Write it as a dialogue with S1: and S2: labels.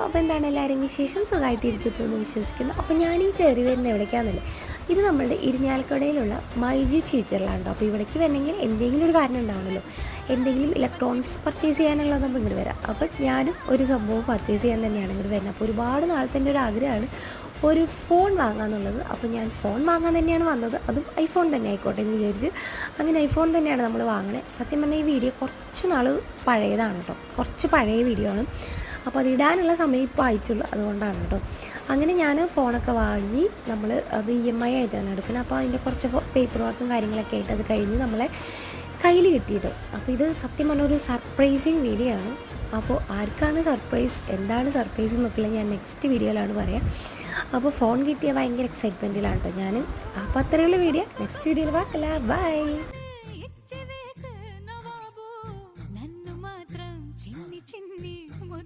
S1: അപ്പോൾ എന്താണ് എല്ലാവരും വിശേഷം സുഖമായിട്ടിരിക്കുന്നു എന്ന് വിശ്വസിക്കുന്നു. അപ്പോൾ ഞാൻ ഈ കയറി വരുന്ന എവിടേക്കാണെന്നല്ലേ, ഇത് നമ്മളുടെ ഇരിഞ്ഞാലക്കുടയിലുള്ള മൈജി ഫ്യൂച്ചറിലാണ് കേട്ടോ. അപ്പോൾ ഇവിടേക്ക് വരണമെങ്കിൽ എന്തെങ്കിലും ഒരു കാരണം ഉണ്ടാവണമല്ലോ, എന്തെങ്കിലും ഇലക്ട്രോണിക്സ് പർച്ചേസ് ചെയ്യാനുള്ളത് നമ്മൾ ഇങ്ങോട്ട് വരാം. അപ്പോൾ ഞാനും ഒരു സംഭവം പർച്ചേസ് ചെയ്യാൻ തന്നെയാണ് ഇങ്ങോട്ട് വരുന്നത്. അപ്പോൾ ഒരുപാട് നാളത്തെ എൻ്റെ ഒരു ആഗ്രഹമാണ് ഒരു ഫോൺ വാങ്ങാമെന്നുള്ളത്. അപ്പോൾ ഞാൻ ഫോൺ വാങ്ങാൻ തന്നെയാണ് വന്നത്, അതും ഐഫോൺ തന്നെ ആയിക്കോട്ടെ എന്ന് വിചാരിച്ച് അങ്ങനെ ഐഫോൺ തന്നെയാണ് നമ്മൾ വാങ്ങണേ. സത്യം പറഞ്ഞാൽ ഈ വീഡിയോ കുറച്ച് നാൾ പഴയതാണ് കേട്ടോ, കുറച്ച് പഴയ വീഡിയോ ആണ്. അപ്പോൾ അതിടാനുള്ള സമയം ഇപ്പോൾ അയച്ചുള്ളൂ, അതുകൊണ്ടാണ് കേട്ടോ. അങ്ങനെ ഞാൻ ഫോണൊക്കെ വാങ്ങി നമ്മൾ അത് EMI ആയിട്ടാണ് എടുക്കുന്നത്. അപ്പോൾ അതിൻ്റെ കുറച്ച് പേപ്പർ വർക്കും കാര്യങ്ങളൊക്കെ ആയിട്ട് അത് കഴിഞ്ഞ് നമ്മളെ കയ്യിൽ കിട്ടിയിട്ട്. അപ്പോൾ ഇത് സത്യം പറഞ്ഞ ഒരു സർപ്രൈസിങ് വീഡിയോ ആണ്. അപ്പോൾ ആർക്കാണ് സർപ്രൈസ്, എന്താണ് സർപ്രൈസ് എന്നൊക്കെയുള്ള ഞാൻ നെക്സ്റ്റ് വീഡിയോയിലാണ് പറയാം. അപ്പോൾ ഫോൺ കിട്ടിയ ഭയങ്കര എക്സൈറ്റ്മെൻറ്റിലാണ് കേട്ടോ ഞാൻ. അപ്പോൾ അത്രയുള്ള വീഡിയോ നെക്സ്റ്റ് വീഡിയോയിൽ വാക്കല്ല. ബൈ.